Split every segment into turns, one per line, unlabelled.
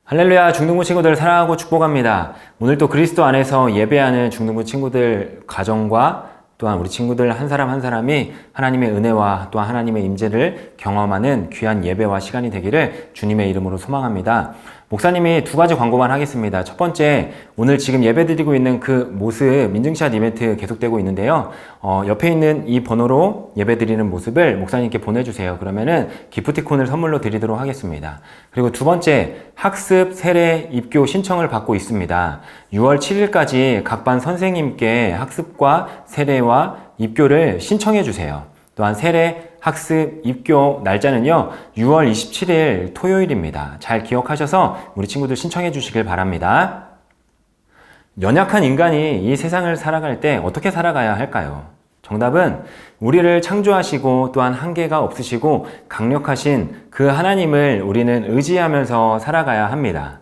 할렐루야, 중등부 친구들 사랑하고 축복합니다. 오늘 또 그리스도 안에서 예배하는 중등부 친구들 가정과 또한 우리 친구들 한 사람 한 사람이 하나님의 은혜와 또한 하나님의 임재를 경험하는 귀한 예배와 시간이 되기를 주님의 이름으로 소망합니다. 목사님이 두 가지 광고만 하겠습니다. 첫 번째, 오늘 지금 예배드리고 있는 그 모습 인증샷 이벤트 계속되고 있는데요. 옆에 있는 이 번호로 예배드리는 모습을 목사님께 보내주세요. 그러면은 기프티콘을 선물로 드리도록 하겠습니다. 그리고 두 번째, 학습, 세례, 입교 신청을 받고 있습니다. 6월 7일까지 각 반 선생님께 학습과 세례와 입교를 신청해 주세요. 또한 세례, 학습, 입교 날짜는요 6월 27일 토요일입니다. 잘 기억하셔서 우리 친구들 신청해 주시길 바랍니다. 연약한 인간이 이 세상을 살아갈 때 어떻게 살아가야 할까요? 정답은 우리를 창조하시고 또한 한계가 없으시고 강력하신 그 하나님을 우리는 의지하면서 살아가야 합니다.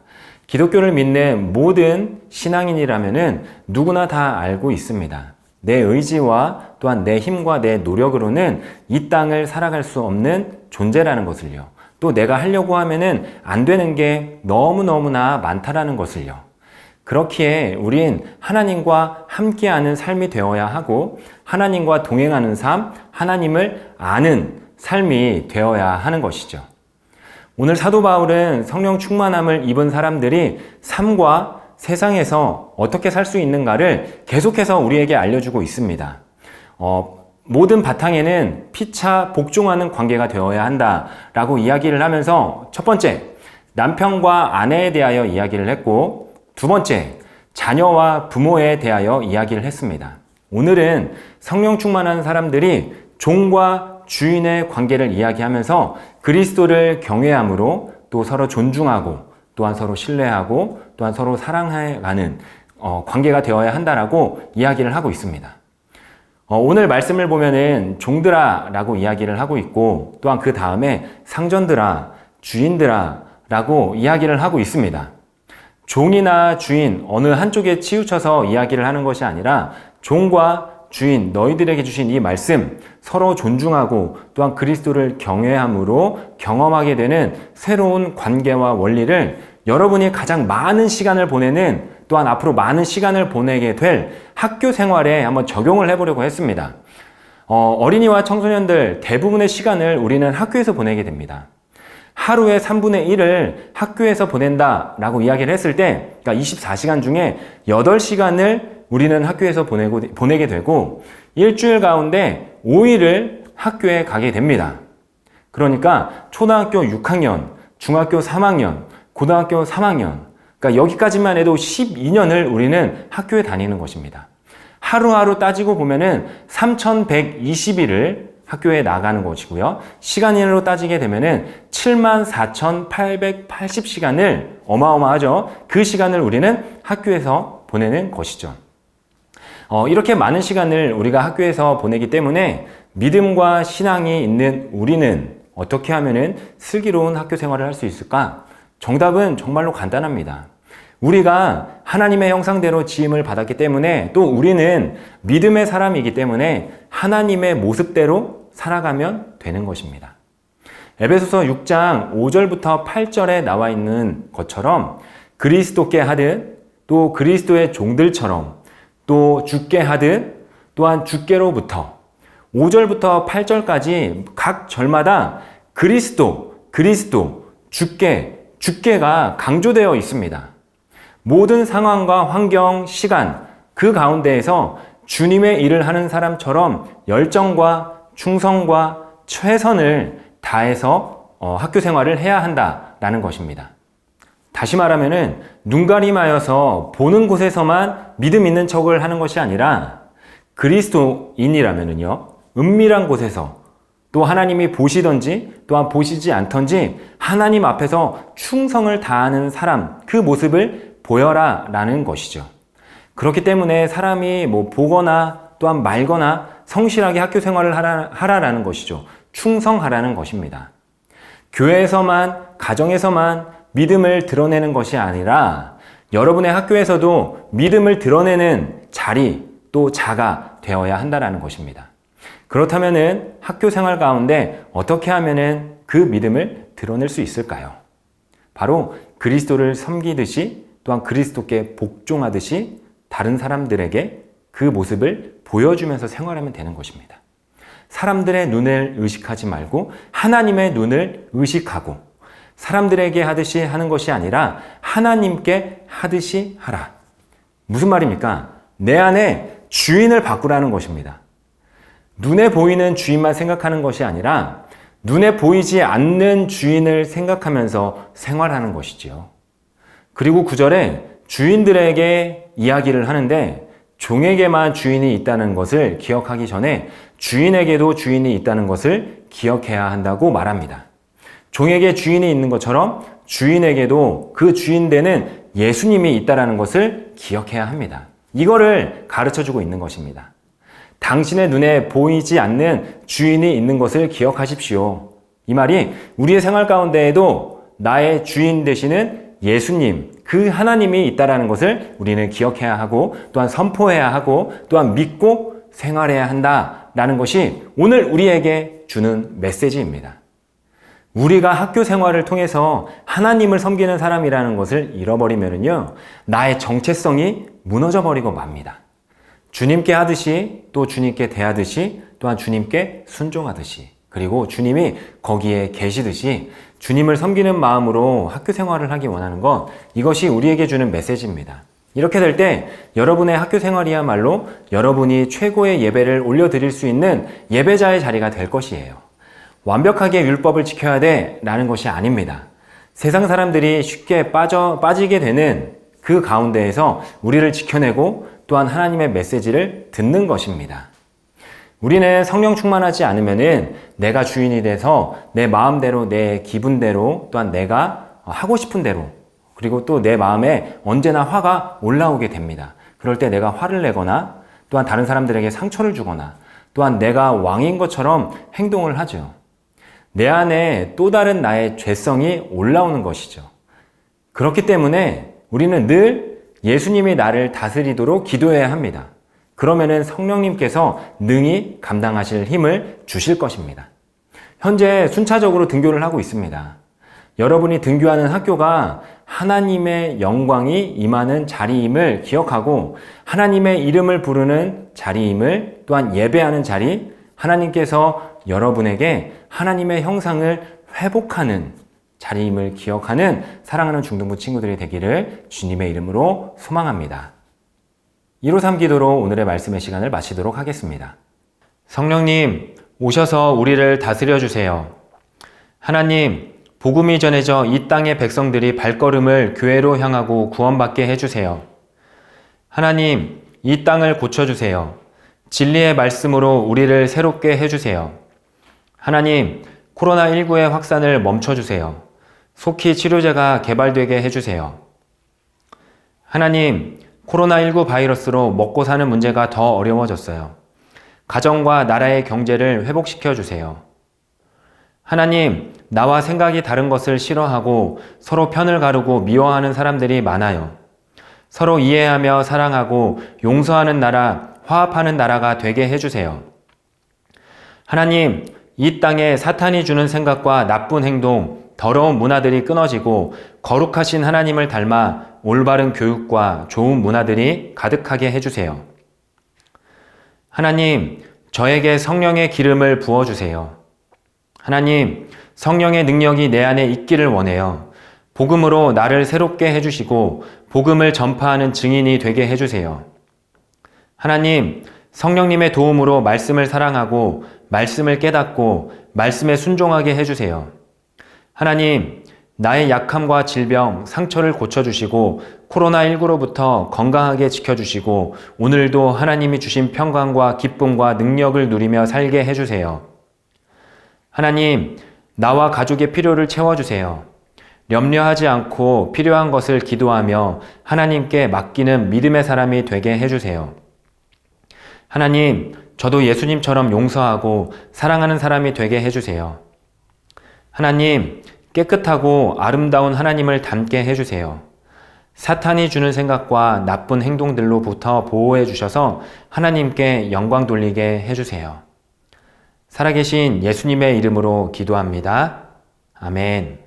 기독교를 믿는 모든 신앙인이라면은 누구나 다 알고 있습니다. 내 의지와 또한 내 힘과 내 노력으로는 이 땅을 살아갈 수 없는 존재라는 것을요. 또 내가 하려고 하면은 안 되는 게 너무너무나 많다라는 것을요. 그렇기에 우린 하나님과 함께하는 삶이 되어야 하고 하나님과 동행하는 삶, 하나님을 아는 삶이 되어야 하는 것이죠. 오늘 사도 바울은 성령 충만함을 입은 사람들이 삶과 세상에서 어떻게 살 수 있는가를 계속해서 우리에게 알려주고 있습니다. 모든 바탕에는 피차 복종하는 관계가 되어야 한다라고 이야기를 하면서 첫 번째, 남편과 아내에 대하여 이야기를 했고 두 번째, 자녀와 부모에 대하여 이야기를 했습니다. 오늘은 성령 충만한 사람들이 종과 주인의 관계를 이야기하면서 그리스도를 경외함으로 또 서로 존중하고 또한 서로 신뢰하고 또한 서로 사랑해가는 관계가 되어야 한다라고 이야기를 하고 있습니다. 오늘 말씀을 보면은 종들아 라고 이야기를 하고 있고 또한 그 다음에 상전들아, 주인들아 라고 이야기를 하고 있습니다. 종이나 주인 어느 한쪽에 치우쳐서 이야기를 하는 것이 아니라 종과 주인 너희들에게 주신 이 말씀 서로 존중하고 또한 그리스도를 경외함으로 경험하게 되는 새로운 관계와 원리를 여러분이 가장 많은 시간을 보내는 또한 앞으로 많은 시간을 보내게 될 학교 생활에 한번 적용을 해보려고 했습니다. 어린이와 청소년들 대부분의 시간을 우리는 학교에서 보내게 됩니다. 하루에 3분의 1을 학교에서 보낸다라고 이야기를 했을 때, 그러니까 24시간 중에 8시간을 우리는 학교에서 보내게 되고 일주일 가운데 5일을 학교에 가게 됩니다. 그러니까 초등학교 6학년, 중학교 3학년, 고등학교 3학년, 그러니까 여기까지만 해도 12년을 우리는 학교에 다니는 것입니다. 하루하루 따지고 보면은 3,120일을 학교에 나가는 것이고요. 시간으로 따지게 되면은 74,880시간을 어마어마하죠. 그 시간을 우리는 학교에서 보내는 것이죠. 이렇게 많은 시간을 우리가 학교에서 보내기 때문에 믿음과 신앙이 있는 우리는 어떻게 하면은 슬기로운 학교 생활을 할 수 있을까? 정답은 정말로 간단합니다. 우리가 하나님의 형상대로 지음을 받았기 때문에 또 우리는 믿음의 사람이기 때문에 하나님의 모습대로 살아가면 되는 것입니다. 에베소서 6장 5절부터 8절에 나와 있는 것처럼 그리스도께 하듯 또 그리스도의 종들처럼 또 주께 하듯 또한 주께로부터 5절부터 8절까지 각 절마다 그리스도, 주께가 강조되어 있습니다. 모든 상황과 환경, 시간 그 가운데에서 주님의 일을 하는 사람처럼 열정과 충성과 최선을 다해서 학교 생활을 해야 한다라는 것입니다. 다시 말하면은 눈가림하여서 보는 곳에서만 믿음 있는 척을 하는 것이 아니라 그리스도인이라면은요 은밀한 곳에서 또 하나님이 보시던지 또한 보시지 않던지 하나님 앞에서 충성을 다하는 사람 그 모습을 보여라 라는 것이죠. 그렇기 때문에 사람이 보거나 또한 말거나 성실하게 학교 생활을 하라라는 것이죠. 충성하라는 것입니다. 교회에서만 가정에서만 믿음을 드러내는 것이 아니라 여러분의 학교에서도 믿음을 드러내는 자리 또 자가 되어야 한다라는 것입니다. 그렇다면은 학교 생활 가운데 어떻게 하면은 그 믿음을 드러낼 수 있을까요? 바로 그리스도를 섬기듯이 또한 그리스도께 복종하듯이 다른 사람들에게 그 모습을 보여주면서 생활하면 되는 것입니다. 사람들의 눈을 의식하지 말고 하나님의 눈을 의식하고 사람들에게 하듯이 하는 것이 아니라 하나님께 하듯이 하라. 무슨 말입니까? 내 안에 주인을 바꾸라는 것입니다. 눈에 보이는 주인만 생각하는 것이 아니라 눈에 보이지 않는 주인을 생각하면서 생활하는 것이지요. 그리고 9절에 주인들에게 이야기를 하는데 종에게만 주인이 있다는 것을 기억하기 전에 주인에게도 주인이 있다는 것을 기억해야 한다고 말합니다. 종에게 주인이 있는 것처럼 주인에게도 그 주인 되는 예수님이 있다는 것을 기억해야 합니다. 이거를 가르쳐주고 있는 것입니다. 당신의 눈에 보이지 않는 주인이 있는 것을 기억하십시오. 이 말이 우리의 생활 가운데에도 나의 주인 되시는 예수님, 그 하나님이 있다는 것을 우리는 기억해야 하고 또한 선포해야 하고 또한 믿고 생활해야 한다라는 것이 오늘 우리에게 주는 메시지입니다. 우리가 학교 생활을 통해서 하나님을 섬기는 사람이라는 것을 잃어버리면요, 나의 정체성이 무너져 버리고 맙니다. 주님께 하듯이 또 주님께 대하듯이 또한 주님께 순종하듯이 그리고 주님이 거기에 계시듯이 주님을 섬기는 마음으로 학교 생활을 하기 원하는 것, 이것이 우리에게 주는 메시지입니다. 이렇게 될 때 여러분의 학교 생활이야말로 여러분이 최고의 예배를 올려드릴 수 있는 예배자의 자리가 될 것이에요. 완벽하게 율법을 지켜야 돼 라는 것이 아닙니다. 세상 사람들이 쉽게 빠지게 되는 그 가운데에서 우리를 지켜내고 또한 하나님의 메시지를 듣는 것입니다. 우리는 성령 충만하지 않으면은 내가 주인이 돼서 내 마음대로 내 기분대로 또한 내가 하고 싶은 대로 그리고 또 내 마음에 언제나 화가 올라오게 됩니다. 그럴 때 내가 화를 내거나 또한 다른 사람들에게 상처를 주거나 또한 내가 왕인 것처럼 행동을 하죠. 내 안에 또 다른 나의 죄성이 올라오는 것이죠. 그렇기 때문에 우리는 늘 예수님이 나를 다스리도록 기도해야 합니다. 그러면은 성령님께서 능히 감당하실 힘을 주실 것입니다. 현재 순차적으로 등교를 하고 있습니다. 여러분이 등교하는 학교가 하나님의 영광이 임하는 자리임을 기억하고 하나님의 이름을 부르는 자리임을 또한 예배하는 자리, 하나님께서 여러분에게 하나님의 형상을 회복하는 자리임을 기억하는 사랑하는 중등부 친구들이 되기를 주님의 이름으로 소망합니다. 153 기도로 오늘의 말씀의 시간을 마치도록 하겠습니다. 성령님, 오셔서 우리를 다스려 주세요. 하나님, 복음이 전해져 이 땅의 백성들이 발걸음을 교회로 향하고 구원받게 해주세요. 하나님, 이 땅을 고쳐주세요. 진리의 말씀으로 우리를 새롭게 해주세요. 하나님, 코로나19의 확산을 멈춰주세요. 속히 치료제가 개발되게 해주세요. 하나님, 코로나19 바이러스로 먹고 사는 문제가 더 어려워졌어요. 가정과 나라의 경제를 회복시켜 주세요. 하나님, 나와 생각이 다른 것을 싫어하고 서로 편을 가르고 미워하는 사람들이 많아요. 서로 이해하며 사랑하고 용서하는 나라, 화합하는 나라가 되게 해주세요. 하나님, 이 땅에 사탄이 주는 생각과 나쁜 행동, 더러운 문화들이 끊어지고 거룩하신 하나님을 닮아 올바른 교육과 좋은 문화들이 가득하게 해주세요. 하나님, 저에게 성령의 기름을 부어주세요. 하나님, 성령의 능력이 내 안에 있기를 원해요. 복음으로 나를 새롭게 해주시고 복음을 전파하는 증인이 되게 해주세요. 하나님, 성령님의 도움으로 말씀을 사랑하고 말씀을 깨닫고 말씀에 순종하게 해주세요. 하나님, 나의 약함과 질병, 상처를 고쳐주시고 코로나19로부터 건강하게 지켜주시고 오늘도 하나님이 주신 평강과 기쁨과 능력을 누리며 살게 해주세요. 하나님, 나와 가족의 필요를 채워주세요. 염려하지 않고 필요한 것을 기도하며 하나님께 맡기는 믿음의 사람이 되게 해주세요. 하나님, 저도 예수님처럼 용서하고 사랑하는 사람이 되게 해주세요. 하나님, 깨끗하고 아름다운 하나님을 닮게 해주세요. 사탄이 주는 생각과 나쁜 행동들로부터 보호해 주셔서 하나님께 영광 돌리게 해주세요. 살아계신 예수님의 이름으로 기도합니다. 아멘.